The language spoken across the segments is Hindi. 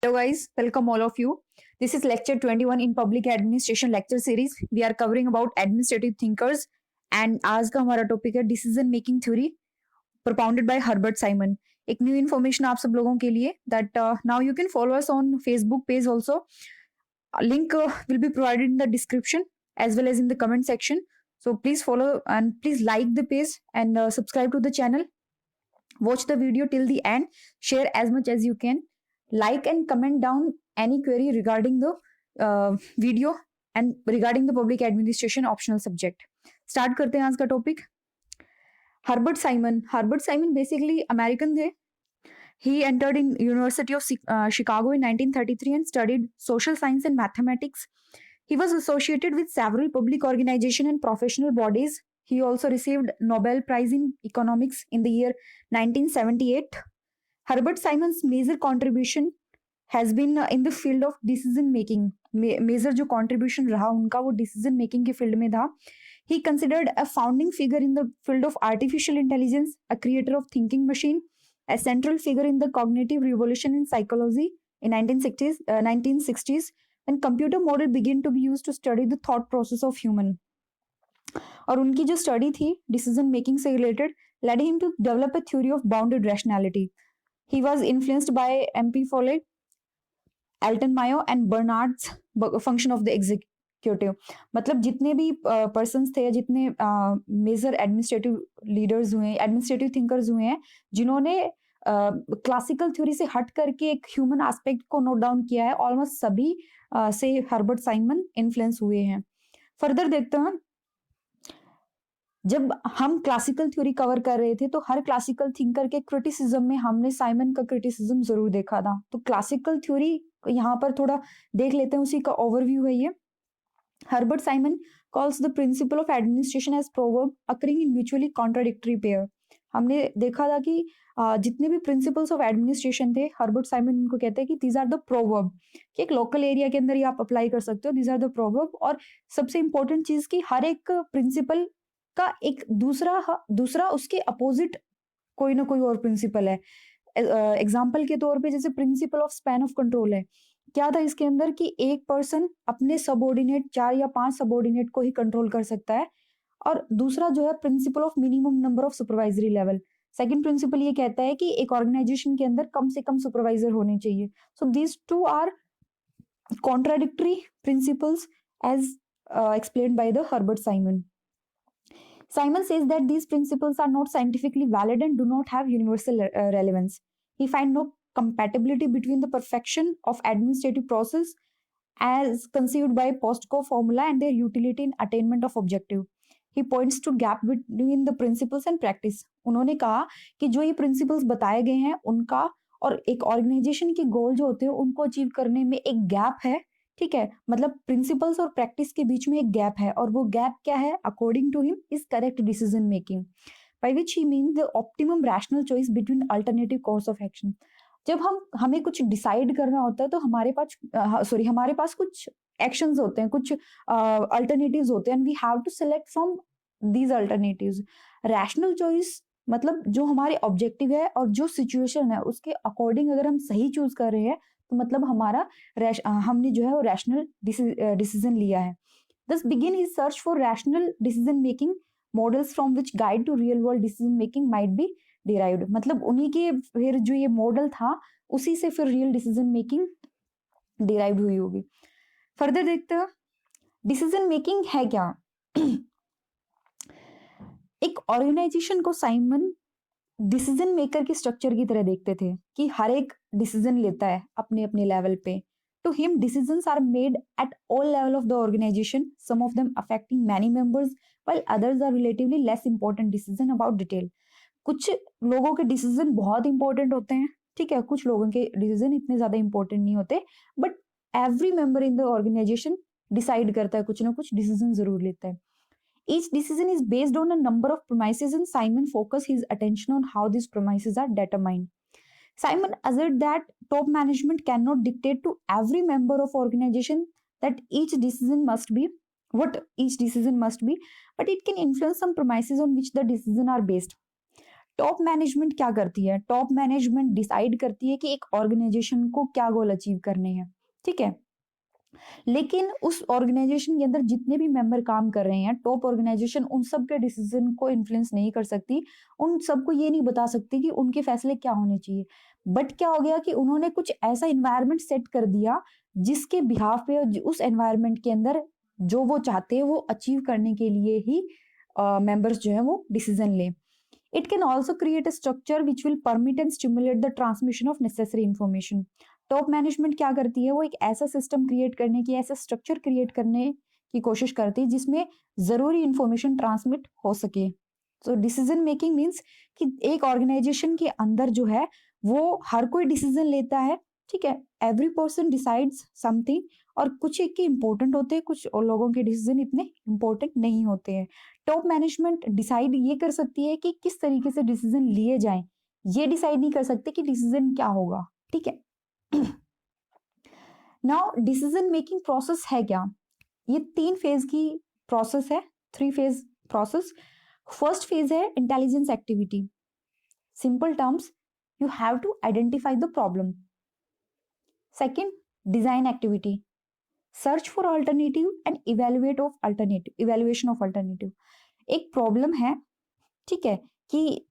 Hello guys, welcome all of you. This is lecture 21 in public administration lecture series. We are covering about administrative thinkers and आज का हमारा टॉपिक है decision making theory propounded by Herbert Simon. एक न्यू इन्फॉर्मेशन आप सब लोगों के लिए that now you can follow us on Facebook page also. A link will be provided in the description as well as in the comment section. So please follow and please like the page and subscribe to the channel. Watch the video till the end. Share as much as you can. Like and comment down any query regarding the video and regarding the public administration optional subject. Start करते हैं आज का topic. Herbert Simon basically American थे. He entered in University of Chicago in 1933 and studied social science and mathematics. He was associated with several public organizations and professional bodies. He also received Nobel Prize in Economics in the year 1978. Herbert Simon's major contribution has been in the field of decision making. Major जो contribution रहा उनका वो decision making के field में था. He considered a founding figure in the field of artificial intelligence, a creator of thinking machine, a central figure in the cognitive revolution in psychology in 1960s when computer model began to be used to study the thought process of human. और उनकी जो study थी decision making से related led him to develop a theory of bounded rationality. He was influenced by M.P. Follett, Alton Mayo and Bernard's function of the executive. मतलब जितने भी पर्सन्स थे या जितने मेजर एडमिनिस्ट्रेटिव लीडर्स हुए, एडमिनिस्ट्रेटिव थिंकर्स हुए हैं जिन्होंने क्लासिकल थ्योरी से हट करके एक ह्यूमन एस्पेक्ट को नोट डाउन किया है, ऑलमोस्ट सभी से हर्बर्ट साइमन इन्फ्लुएंस हुए हैं. फर्दर देखते हैं, जब हम क्लासिकल थ्योरी कवर कर रहे थे तो हर क्लासिकल थिंकर के क्रिटिसिज्म में हमने साइमन का क्रिटिसिज्म जरूर देखा था. तो क्लासिकल थ्योरी यहाँ पर थोड़ा देख लेते हैं, उसी का ओवरव्यू है ये. Herbert Simon calls the principle of administration as proverb occurring in mutually contradictory pair. हमने देखा था कि जितने भी प्रिंसिपल्स ऑफ एडमिनिस्ट्रेशन थे, हर्बर्ट साइमन उनको कहते हैं कि दीज आर द प्रोवर्ब, कि एक लोकल एरिया के अंदर ही आप अप्लाई कर सकते हो. These are the proverb. और सबसे इंपॉर्टेंट चीज की हर एक प्रिंसिपल का एक दूसरा उसके अपोजिट कोई ना कोई और प्रिंसिपल है. एग्जाम्पल के तौर पे जैसे principle of span of control है. क्या था इसके अंदर कि एक पर्सन अपने सबऑर्डिनेट 4 या 5 सबऑर्डिनेट को ही कंट्रोल कर सकता है. और दूसरा जो है principle of minimum number of supervisory level. Second principle ये कहता है कि एक ऑर्गेनाइजेशन के अंदर कम से कम सुपरवाइजर होने चाहिए. So these two are contradictory principles as explained by the Herbert Simon. Simon says that these principles are not scientifically valid and do not have universal relevance. He finds no compatibility between the perfection of administrative process as conceived by POSTCO formula and their utility in attainment of objective. He points to gap between the principles and practice. उन्होंने कहा कि जो ये principles बताए गए हैं उनका और एक organization के goal जो होते हैं उनको achieve करने में एक gap है. ठीक है, मतलब प्रिंसिपल्स और प्रैक्टिस के बीच में एक गैप है, और वो गैप क्या है? According to him is correct decision making, by which he mean the optimum rational choice between alternative course of action. जब हमें कुछ डिसाइड करना होता है तो हमारे पास कुछ एक्शंस होते हैं, कुछ अल्टरनेटिव्स होते हैं, and we have to select from these alternatives. Rational choice मतलब जो हमारे ऑब्जेक्टिव है और जो सिचुएशन है उसके अकॉर्डिंग अगर हम सही चूज कर रहे हैं तो मतलब हमने जो है वो रैशनल डिसीजन लिया है. Thus begin his search for rational decision making models from which guide to real world decision making might be derived. मतलब उन्हीं के फिर जो ये मॉडल था उसी से फिर रियल डिसीजन मेकिंग डिराइव हुई होगी. फर्दर देखते हैं डिसीजन मेकिंग है क्या. एक ऑर्गेनाइजेशन को साइमन डिसीजन मेकर के स्ट्रक्चर की तरह देखते थे कि हर एक डिसीजन लेता है अपने अपने लेवल पे. To him decisions are made at all level of the organisation, some of them affecting many members while others are relatively less important decision about detail. कुछ लोगों के डिसीजन बहुत इंपॉर्टेंट होते हैं, ठीक है, कुछ लोगों के डिसीजन इतने ज्यादा इंपॉर्टेंट नहीं होते, but every member in the organisation decide करता है, कुछ ना कुछ डिसीजन जरूर लेता है. Each decision is based on a number of premises and Simon focused his attention on how these premises are determined. Simon asserted that top management cannot dictate to every member of organization that each decision must be, but it can influence some premises on which the decisions are based. Top management क्या करती है? टॉप मैनेजमेंट डिसाइड करती है कि एक ऑर्गेनाइजेशन को क्या गोल अचीव करने हैं, ठीक है? लेकिन उस ऑर्गेनाइजेशन के अंदर जितने भी मेंबर काम कर रहे हैं, टॉप ऑर्गेनाइजेशन उन सब के डिसीजन को इन्फ्लुएंस नहीं कर सकती, उन सबको ये नहीं बता सकती कि उनके फैसले क्या होने चाहिए। बट क्या हो गया कि उन्होंने कुछ ऐसा इन्वायरमेंट सेट कर दिया जिसके बिहाफ पे उस एनवायरमेंट के अंदर जो वो चाहते हैं वो अचीव करने के लिए ही मेंबर्स जो है वो डिसीजन लें। It can also create a structure which will permit and stimulate the transmission of necessary information. Top management क्या करती है? वो एक ऐसा सिस्टम क्रिएट करने की, ऐसा स्ट्रक्चर क्रिएट करने की कोशिश करती है जिसमें जरूरी इंफॉर्मेशन ट्रांसमिट हो सके। सो डिसीजन मेकिंग मीन्स कि एक ऑर्गेनाइजेशन के अंदर जो है वो हर कोई डिसीजन लेता है, ठीक है? एवरी पर्सन डिसाइड्स समथिंग, और कुछ एक के इंपॉर्टेंट होते हैं, कुछ और लोगों के डिसीजन इतने इंपॉर्टेंट नहीं होते हैं। टॉप मैनेजमेंट डिसाइड ये कर सकती है कि किस तरीके से डिसीजन लिए जाएं, ये डिसाइड नहीं कर सकते कि डिसीजन क्या होगा, ठीक है? नाउ डिसीजन मेकिंग प्रोसेस है क्या? ये 3 फेज की प्रोसेस है, 3 फेज प्रोसेस। फर्स्ट फेज है intelligence activity. Simple terms, you have to identify the problem. Second, design activity. Search for alternative and evaluation of alternative. एक प्रॉब्लम है, ठीक है, कि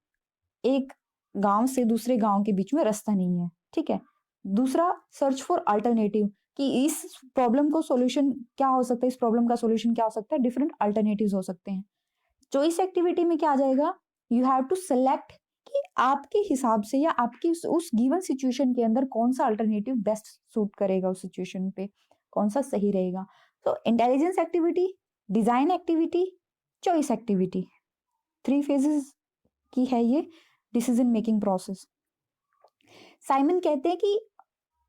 एक गांव से दूसरे गांव के बीच में रास्ता नहीं है, ठीक है? दूसरा, सर्च फॉर अल्टरनेटिव, कि इस प्रॉब्लम को सॉल्यूशन क्या हो सकता है, इस प्रॉब्लम का सॉल्यूशन क्या हो सकता है, डिफरेंट अल्टरनेटिव्स हो सकते हैं। चॉइस एक्टिविटी में क्या आ जाएगा? यू हैव टू सेलेक्ट कि आपके हिसाब से या आपकी उस गिवन सिचुएशन के अंदर कौन सा अल्टरनेटिव बेस्ट सूट करेगा, उस सिचुएशन पे कौन सा सही रहेगा। तो intelligence activity, design activity, choice activity, 3 phases की है ये डिसीजन मेकिंग प्रोसेस। साइमन कहते हैं कि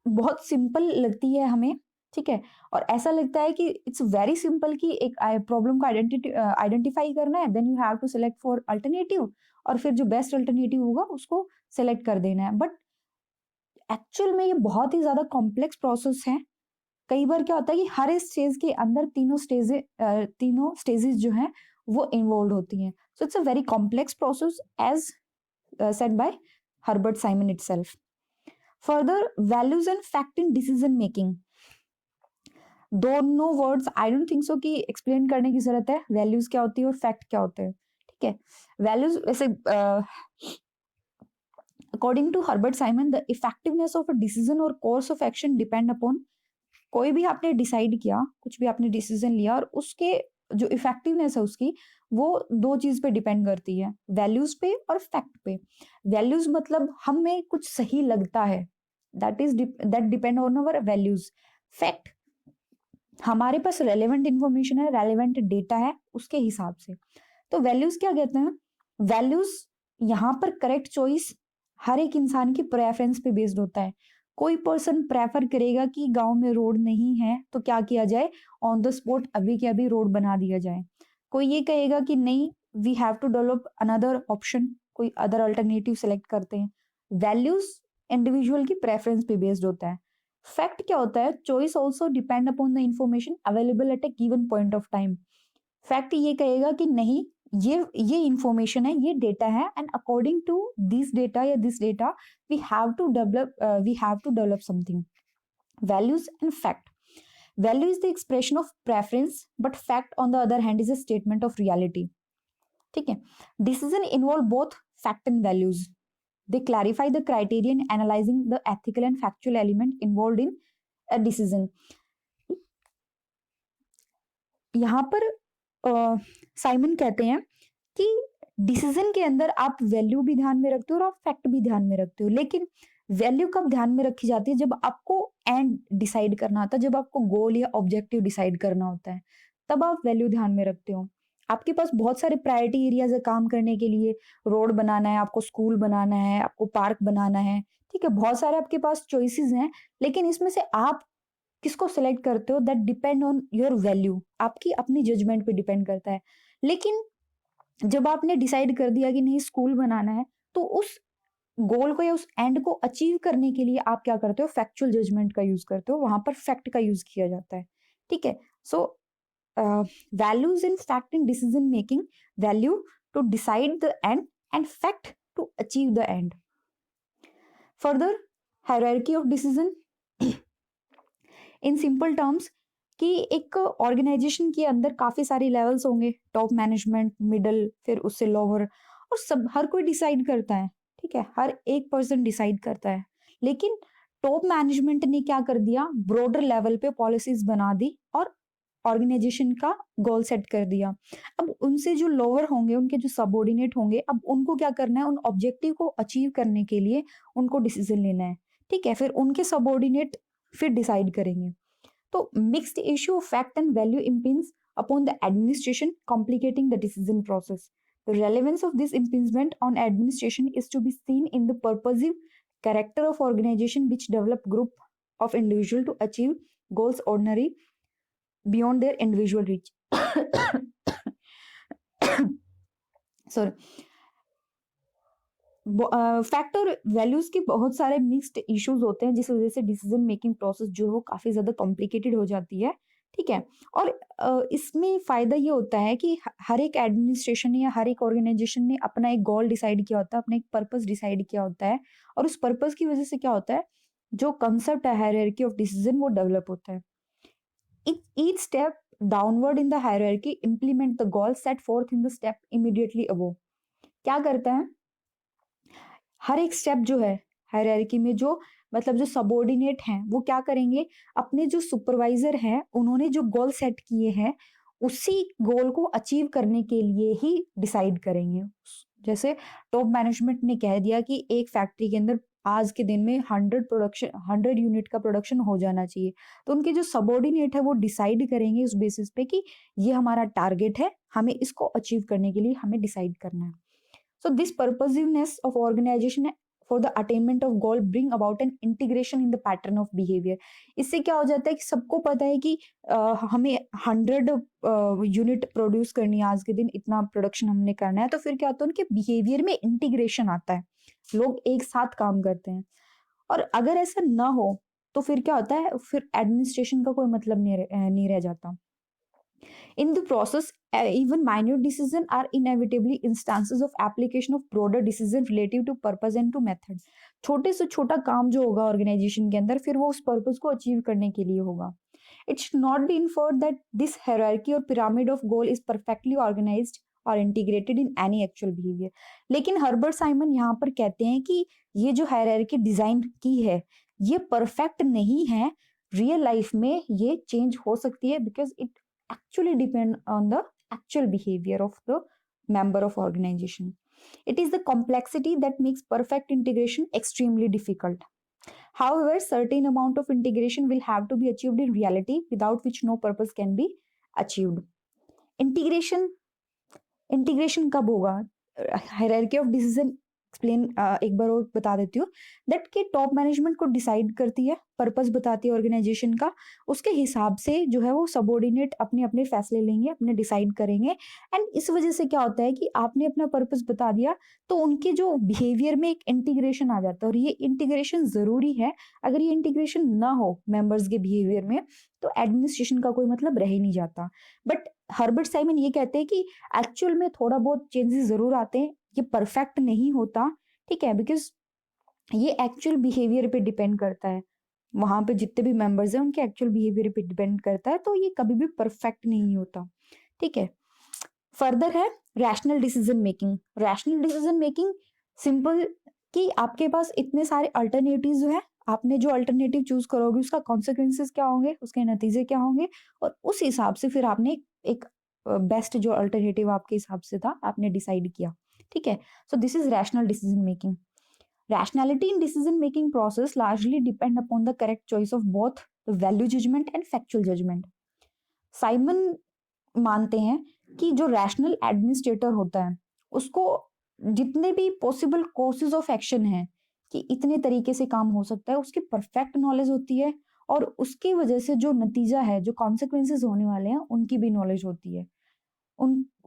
बहुत सिंपल लगती है हमें, ठीक है, और ऐसा लगता है कि इट्स वेरी सिंपल कि एक प्रॉब्लम को आइडेंटिफाई करना है, then you have to select for alternative, और फिर जो बेस्ट अल्टरनेटिव होगा उसको सेलेक्ट कर देना है। बट एक्चुअल में ये बहुत ही ज्यादा कॉम्प्लेक्स प्रोसेस है। कई बार क्या होता है कि हर स्टेज के अंदर तीनों स्टेजेस जो हैं वो इन्वॉल्व होती हैं। So it's a very complex process as said by Herbert Simon itself. Further, values and fact in decision making. दोनों words I don't think so कि एक्सप्लेन करने की जरूरत है, वैल्यूज क्या होती है और फैक्ट क्या होते हैं, ठीक है? वैल्यूज वैसे according to Herbert Simon, the effectiveness of a decision और course of action depend upon, कोई भी आपने डिसाइड किया, कुछ भी आपने डिसीजन लिया और उसके जो इफेक्टिवनेस है उसकी, वो 2 चीज पे डिपेंड करती है, वैल्यूज पे और फैक्ट पे। वैल्यूज मतलब हमें कुछ सही लगता है, that depend on our values. Fact, हमारे पास रेलेवेंट इंफॉर्मेशन है, रेलेवेंट डेटा है, उसके हिसाब से। तो वैल्यूज क्या कहते हैं? वैल्यूज यहाँ पर करेक्ट चॉइस हर एक इंसान की प्रेफरेंस पे बेस्ड होता है। कोई पर्सन प्रेफर करेगा कि गांव में रोड नहीं है तो क्या किया जाए, ऑन द स्पॉट अभी के अभी रोड बना दिया जाए। कोई ये कहेगा कि नहीं, we have to develop another option, कोई अदर अल्टरनेटिव सेलेक्ट करते हैं। वैल्यूज इंडिविजुअल की प्रेफरेंस पे बेस्ड होता है। फैक्ट क्या होता है? Choice also depend upon the information available at a given point of time. Fact ये कहेगा कि नहीं, ये इंफॉर्मेशन है, ये डेटा है, and according to this data या this data we have to develop something. Values and fact, value is the expression of preference, but fact on the other hand is a statement of reality, ठीक है? Decision involve both fact and values. They clarify the criterion analyzing the ethical and factual element involved in a decision. यहाँ पर साइमन कहते हैं कि डिसीजन के अंदर आप वैल्यू भी ध्यान में रखते हो और आप फैक्ट भी ध्यान में रखते हो, लेकिन वैल्यू कब ध्यान में रखी जाती है? जब आपको एंड डिसाइड करना होता है, जब आपको गोल या ऑब्जेक्टिव डिसाइड करना होता है, तब आप वैल्यू ध्यान में रखते हो। आपके पास बहुत सारे प्रायोरिटी एरियाज है काम करने के लिए, रोड बनाना है, आपको स्कूल बनाना है, आपको पार्क बनाना है, ठीक है, बहुत सारे आपके पास चॉइसेस हैं, लेकिन इसमें से आप किसको सिलेक्ट करते हो, that depend on your value, आपकी अपनी जजमेंट पे डिपेंड करता है। लेकिन जब आपने डिसाइड कर दिया कि नहीं स्कूल बनाना है, तो उस गोल को या उस एंड को अचीव करने के लिए आप क्या करते हो? फैक्चुअल जजमेंट का यूज करते हो, वहां पर फैक्ट का यूज किया जाता है, ठीक है? So values in fact in decision making, value to decide the end and fact to achieve the end. Further, hierarchy of decision in simple terms कि एक ऑर्गेनाइजेशन के अंदर काफी सारे लेवल्स होंगे, टॉप मैनेजमेंट, मिडल, फिर उससे लोअर, और सब हर कोई डिसाइड करता है, ठीक है, हर एक पर्सन डिसाइड करता है, लेकिन टॉप मैनेजमेंट ने क्या कर दिया, ब्रॉडर लेवल पे पॉलिसीज बना दी और ऑर्गेनाइजेशन का गोल सेट कर दिया। अब उनसे जो लोअर होंगे, उनके जो सबऑर्डिनेट होंगे, अब उनको क्या करना है, उन ऑब्जेक्टिव को अचीव करने के लिए उनको डिसीजन लेना है, ठीक है, फिर उनके सबऑर्डिनेट फिर डिसाइड करेंगे। तो mixed issue of fact and value impinge upon the administration, complicating the decision process. The relevance of this impingement on administration is to be seen in the purposive character of organization which develop group of individual to achieve goals ordinary beyond their individual reach. Sorry. Fact और वैल्यूज के बहुत सारे मिक्स्ड इश्यूज होते हैं, जिस वजह से डिसीजन मेकिंग प्रोसेस जो है वो काफी ज्यादा कॉम्प्लिकेटेड हो जाती है, ठीक है। और इसमें फायदा ये होता है कि हर एक एडमिनिस्ट्रेशन या हर एक ऑर्गेनाइजेशन ने अपना एक गोल डिसाइड किया होता है, अपना एक पर्पस डिसाइड किया होता है, और उस पर्पस की वजह से क्या होता है, जो कंसेप्ट है हायरार्की ऑफ डिसीजन वो डेवलप होता है। Each step downward in the hierarchy implement the goal set forth in the step immediately above. क्या करता है, हर एक स्टेप जो है हायरार्की में, जो मतलब जो सबऑर्डिनेट हैं वो क्या करेंगे, अपने जो सुपरवाइजर हैं उन्होंने जो गोल सेट किए हैं उसी गोल को अचीव करने के लिए ही डिसाइड करेंगे। जैसे टॉप मैनेजमेंट ने कह दिया कि एक फैक्ट्री के अंदर आज के दिन में 100 यूनिट का प्रोडक्शन हो जाना चाहिए, तो उनके जो सबऑर्डिनेट है वो डिसाइड करेंगे उस बेसिस पे कि ये हमारा टारगेट है, हमें इसको अचीव करने के लिए हमें डिसाइड करना है। So this purposiveness of organization for the attainment of goal bring about an integration in the pattern of behavior. इससे क्या हो जाता है कि सबको पता है कि हमें 100 यूनिट प्रोड्यूस करनी है, आज के दिन इतना प्रोडक्शन हमने करना है, तो फिर क्या होता है, उनके बिहेवियर में इंटीग्रेशन आता है, लोग एक साथ काम करते हैं। और अगर ऐसा ना हो तो फिर क्या होता है, फिर एडमिनिस्ट्रेशन का कोई मतलब नहीं रह जाता। In the process, even minute decisions are inevitably instances of application of broader decision relative to purpose and to method. छोटे से छोटा काम जो होगा ऑर्गेनाइजेशन के अंदर, फिर वो उस पर्पस को अचीव करने के लिए होगा। It should not be inferred that this hierarchy or pyramid of goal is perfectly organized or integrated in any actual behavior. लेकिन हर्बर्ट साइमन यहाँ पर कहते हैं कि ये जो हायरार्की डिजाइन की है ये परफेक्ट नहीं है, रियल लाइफ में ये चेंज हो सकती है, because it actually depend on the actual behavior of the member of organization. It is the complexity that makes perfect integration extremely difficult. However, certain amount of integration will have to be achieved in reality, without which no purpose can be achieved. Integration कब होगा, हायरार्की ऑफ डिसीजन एक्सप्लेन एक बार और बता देती हूँ, दैट के टॉप मैनेजमेंट को डिसाइड करती है, पर्पस बताती है ऑर्गेनाइजेशन का, उसके हिसाब से जो है वो सबऑर्डिनेट अपने अपने फैसले लेंगे, अपने डिसाइड करेंगे, एंड इस वजह से क्या होता है कि आपने अपना पर्पस बता दिया तो उनके जो बिहेवियर में एक इंटीग्रेशन आ जाता है, और ये इंटीग्रेशन जरूरी है। अगर ये इंटीग्रेशन ना हो मेंबर्स के बिहेवियर में तो एडमिनिस्ट्रेशन का कोई मतलब रह ही नहीं जाता। बट हर्बर्ट साइमन ये कहते हैं कि एक्चुअल में थोड़ा बहुत चेंजेस जरूर आते हैं, ये परफेक्ट नहीं होता, ठीक है, बिकॉज ये एक्चुअल बिहेवियर पे डिपेंड करता है, वहां पे जितने भी मेंबर्स हैं उनके एक्चुअल बिहेवियर पे डिपेंड करता है, तो ये कभी भी परफेक्ट नहीं होता, ठीक है। फर्दर है rational decision making. Rational decision making simple कि आपके पास इतने सारे अल्टरनेटिव्स हैं, आपने जो अल्टरनेटिव चूज करोगे उसका कॉन्सिक्वेंसेस क्या होंगे, उसके नतीजे क्या होंगे, और उस हिसाब से फिर आपने एक बेस्ट जो अल्टरनेटिव आपके हिसाब से था आपने डिसाइड किया, ठीक है। So this is rational decision making. Rationality in decision making process largely depend upon the correct choice of both the value judgment and factual judgment. Simon मानते हैं कि जो रैशनल एडमिनिस्ट्रेटर होता है उसको जितने भी पॉसिबल कोर्सेज ऑफ एक्शन है कि इतने तरीके से काम हो सकता है उसकी परफेक्ट नॉलेज होती है, और उसकी वजह से जो नतीजा है, जो कॉन्सिक्वेंसेज होने वाले हैं उनकी भी नॉलेज होती है,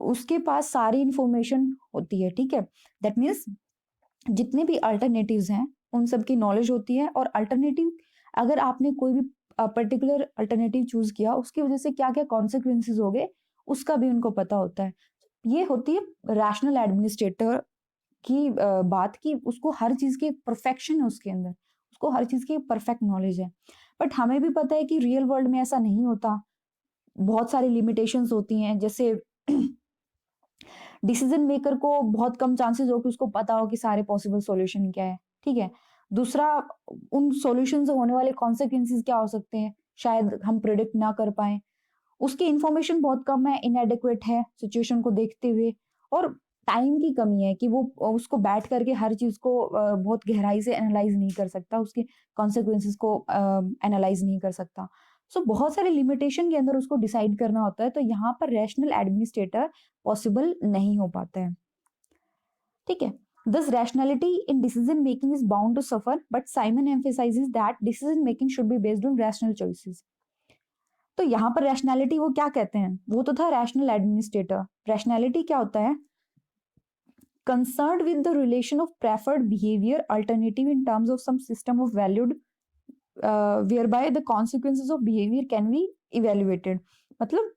उसके पास सारी इंफॉर्मेशन होती है, ठीक है। दैट मीन्स जितने भी अल्टरनेटिव्स हैं उन सब की नॉलेज होती है, और अल्टरनेटिव अगर आपने कोई भी पर्टिकुलर अल्टरनेटिव चूज किया उसकी वजह से क्या क्या कॉन्सिक्वेंसेज हो गए उसका भी उनको पता होता है। ये होती है रैशनल एडमिनिस्ट्रेटर की बात की उसको हर चीज की परफेक्शन है उसके अंदर, उसको हर चीज की परफेक्ट नॉलेज है। बट हमें भी पता है कि रियल वर्ल्ड में ऐसा नहीं होता, बहुत सारी लिमिटेशंस होती हैं। जैसे डिसीजन मेकर को बहुत कम चांसेस हो कि उसको पता हो कि सारे पॉसिबल सॉल्यूशन क्या है, ठीक है। दूसरा, उन सॉल्यूशन से होने वाले कॉन्सिक्वेंसेस क्या हो सकते हैं, शायद हम प्रिडिक्ट ना कर पाए। उसकी इंफॉर्मेशन बहुत कम है, इनएडिक्वेट है सिचुएशन को देखते हुए, और टाइम की कमी है कि वो उसको बैठ करके हर चीज को बहुत गहराई से एनालाइज नहीं कर सकता, उसके कॉन्सिक्वेंसेस को एनालाइज नहीं कर सकता। सो बहुत सारे लिमिटेशन के अंदर उसको डिसाइड करना होता है, तो यहाँ पर रैशनल एडमिनिस्ट्रेटर पॉसिबल नहीं हो पाता है, ठीक है। Thus, rationality in decision making is bound to suffer, but Simon emphasizes that decision making should be based on rational choices. तो यहाँ पर रैशनैलिटी वो क्या कहते हैं, वो तो था रैशनल एडमिनिस्ट्रेटर। रैशनैलिटी क्या होता है, concerned with the relation of preferred behavior alternative in terms of some system of valued whereby the consequences of behavior can be evaluated। मतलब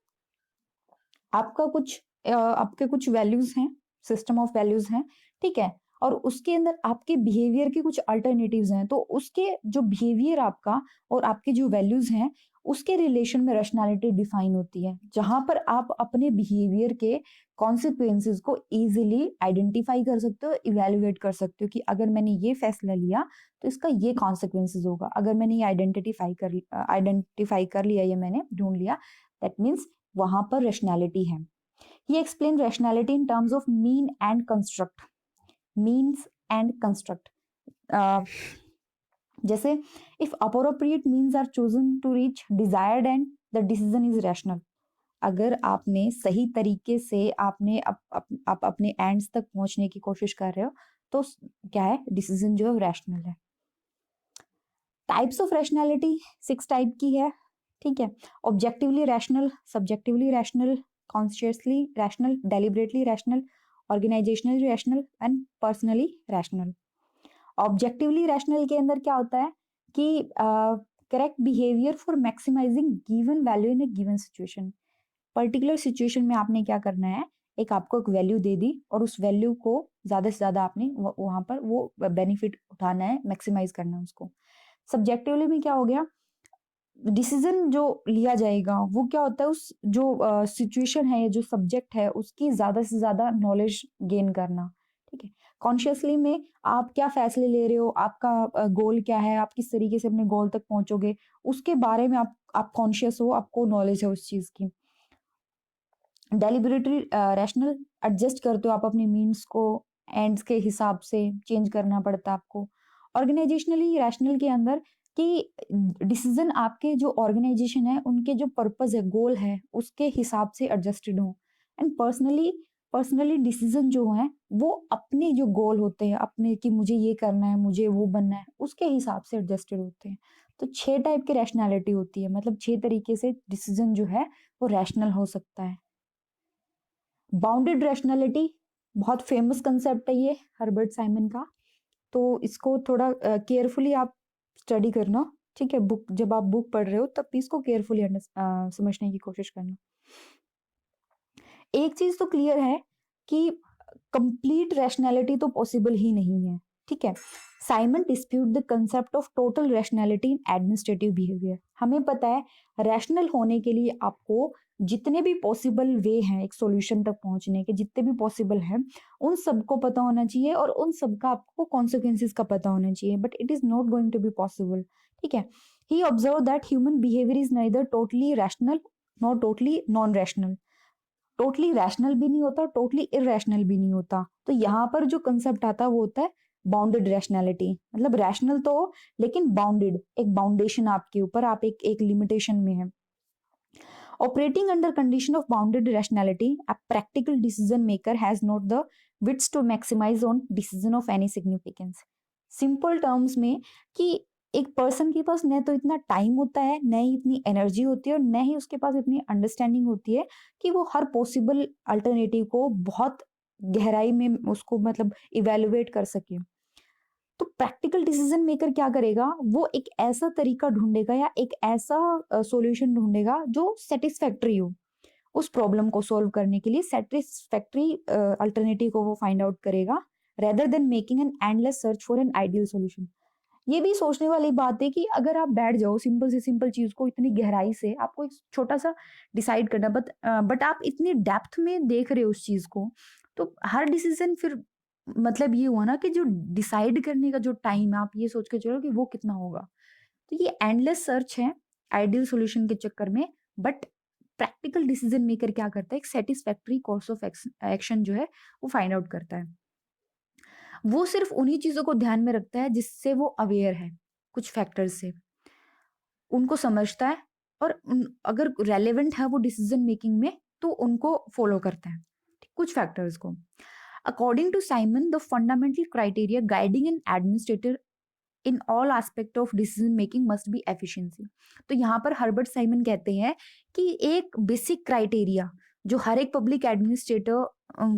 आपका कुछ आपके कुछ वैल्यूज हैं, सिस्टम ऑफ वैल्यूज हैं, ठीक है, और उसके अंदर आपके बिहेवियर के कुछ अल्टरनेटिव्स हैं, तो उसके जो बिहेवियर आपका और आपके जो वैल्यूज हैं उसके रिलेशन में रैशनैलिटी डिफाइन होती है, जहां पर आप अपने बिहेवियर के कॉन्सिक्वेंसेस को इजीली आइडेंटिफाई कर सकते हो, इवेल्युएट कर सकते हो कि अगर मैंने ये फैसला लिया तो इसका ये कॉन्सिक्वेंसेस होगा। अगर मैंने ये आइडेंटिफाई कर लिया, ये मैंने ढूंढ लिया, दैट मीन्स वहां पर रैशनैलिटी है। He explained rationality in terms of mean and construct, means and construct। जैसे if appropriate means are chosen to reach desired end, the decision is rational। अगर आपने सही तरीके से आपने आप अपने एंड्स तक पहुंचने की कोशिश कर रहे हो तो क्या है, डिसीजन जो है रैशनल है। टाइप्स ऑफ रैशनैलिटी 6 टाइप की है, ठीक है। Objectively rational, subjectively rational, consciously rational, deliberately rational, organisationally rational and personally rational. Objectively rational के अंदर क्या होता है कि correct behaviour for maximising given value in a given situation. Particular situation में आपने क्या करना है, एक आपको एक वैल्यू दे दी और उस वैल्यू को ज्यादा से ज्यादा आपने वहां पर वो बेनिफिट उठाना है, मैक्सिमाइज करना है उसको। सब्जेक्टिवली में क्या हो गया, डिसीजन जो लिया जाएगा वो क्या होता है, उस जो सिचुएशन है, जो सब्जेक्ट है, उसकी ज्यादा से ज्यादा नॉलेज गेन करना, ठीक है। कॉन्शियसली में आप क्या फैसले ले रहे हो, आपका गोल क्या है, आप किस तरीके से अपने गोल तक पहुंचोगे, उसके बारे में आप कॉन्शियस हो, आपको नॉलेज है उस चीज की। डेलिबरेटरी रैशनल, एडजस्ट करते हो आप अपने मीन्स को, एंड्स के हिसाब से चेंज करना पड़ता है आपको। ऑर्गेनाइजेशनली रैशनल के अंदर कि डिसीजन आपके जो ऑर्गेनाइजेशन है उनके जो पर्पस है, गोल है, उसके हिसाब से एडजस्टेड हो। एंड पर्सनली डिसीजन जो है वो अपने जो गोल होते हैं, अपने कि मुझे ये करना है, मुझे वो बनना है, उसके हिसाब से एडजस्टेड होते हैं। तो 6 टाइप की रैशनैलिटी होती है, मतलब 6 तरीके से डिसीजन जो है वो रैशनल हो सकता है। बाउंडेड रैशनैलिटी बहुत फेमस कंसेप्ट है ये हर्बर्ट साइमन का, तो इसको थोड़ा केयरफुली आप स्टडी करना, ठीक है। बुक जब आप बुक पढ़ रहे हो तब भी इसको केयरफुली समझने की कोशिश करना। एक चीज तो क्लियर है कि कंप्लीट रैशनैलिटी तो पॉसिबल ही नहीं है, ठीक है। Simon dispute the concept of total rationality in administrative behaviour. हमें पता है रैशनल होने के लिए आपको जितने भी पॉसिबल वे हैं एक सॉल्यूशन तक पहुंचने के, जितने भी पॉसिबल हैं, उन सबको पता होना चाहिए और उन सबका आपको कॉन्सिक्वेंसेस का पता होना चाहिए, but it is not going to be possible, ठीक है। He observe that human behaviour is neither totally rational not totally non rational. Totally rational भी नहीं होता, टोटली इरेशनल भी नहीं होता। तो यहाँ पर जो कंसेप्ट आता है वो होता है बाउंडेड रैशनैलिटी, मतलब रैशनल तो हो लेकिन बाउंडेड, एक बाउंडेशन आपके ऊपर, आप एक लिमिटेशन में है। Operating under condition of bounded rationality, a practical decision maker has not the wits to maximize on decision of any significance। Simple terms में कि एक पर्सन के पास न तो इतना टाइम होता है, न ही इतनी एनर्जी होती है, और न ही उसके पास इतनी अंडरस्टैंडिंग होती है कि वो हर पॉसिबल अल्टरनेटिव को बहुत गहराई में उसको मतलब इवेलुएट कर सके। तो प्रैक्टिकल डिसीजन मेकर क्या करेगा, वो एक ऐसा तरीका ढूंढेगा या एक ऐसा सॉल्यूशन ढूंढेगा जो सेटिस्फैक्टरी हो उस प्रॉब्लम को सॉल्व करने के लिए। सेटिस्फैक्टरी अल्टरनेटिव को वो फाइंड आउट करेगा, rather than making an endless search for an ideal solution. ये भी सोचने वाली बात है कि अगर आप बैठ जाओ सिंपल से सिंपल चीज को इतनी गहराई से आपको एक छोटा सा डिसाइड करना, बट आप इतनी डेप्थ में देख रहे हो उस चीज को, तो हर डिसीजन फिर मतलब ये हुआ ना कि जो डिसाइड करने का जो टाइम है आप ये सोच के चलो कि वो कितना होगा। तो ये एंडलेस सर्च है आइडियल सॉल्यूशन के चक्कर में। बट प्रैक्टिकल डिसीजन मेकर क्या करता है, एक सेटिस्फैक्ट्री कोर्स ऑफ एक्शन जो है वो फाइंड आउट करता है। वो सिर्फ उन्हीं चीजों को ध्यान में रखता है जिससे वो अवेयर है, कुछ फैक्टर्स से उनको समझता है, और अगर रेलेवेंट है वो डिसीजन मेकिंग में तो उनको फॉलो करता है कुछ फैक्टर्स को। According to Simon the fundamental criteria guiding an administrator in all aspect of decision making must be efficiency. तो यहाँ पर हर्बर्ट साइमन कहते हैं कि एक बेसिक क्राइटेरिया जो हर एक पब्लिक एडमिनिस्ट्रेटर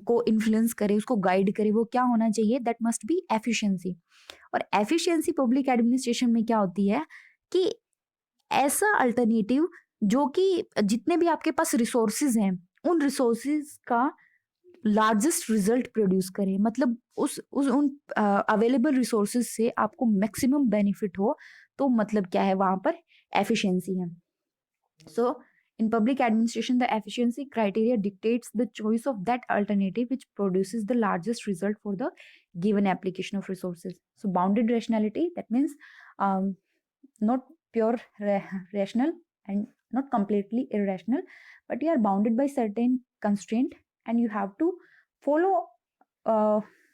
को इन्फ्लुएंस करे, उसको गाइड करे, वो क्या होना चाहिए, दैट मस्ट बी एफिशिएंसी। और एफिशिएंसी पब्लिक एडमिनिस्ट्रेशन में क्या होती है कि ऐसा अल्टरनेटिव जो कि जितने भी आपके पास रिसोर्सेज हैं उन रिसोर्सेज का लार्जेस्ट रिजल्ट प्रोड्यूस करे, मतलब उस उन अवेलेबल रिसोर्सेज से आपको मैक्सिमम बेनिफिट हो, तो मतलब क्या है वहां पर एफिशिएंसी है। सो in public administration the efficiency criteria dictates the choice of that alternative which produces the largest result for the given application of resources. So bounded rationality, that means not pure rational and not completely irrational, but you are bounded by certain constraint and you have to follow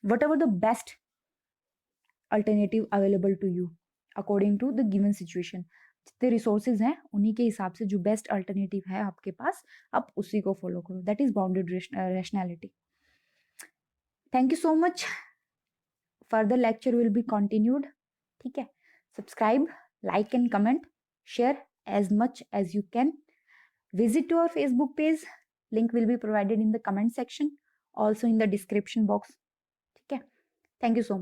whatever the best alternative available to you according to the given situation. जितने रिसोर्सेज हैं उन्हीं के हिसाब से जो बेस्ट अल्टरनेटिव है आपके पास आप उसी को फॉलो करो, that is bounded rationality. Thank you so much, further lecture will be continued. ठीक है, subscribe, like and comment, share as much as you can. Visit to our Facebook page, link will be provided in the comment section, also in the description box. ठीक है, thank you so much.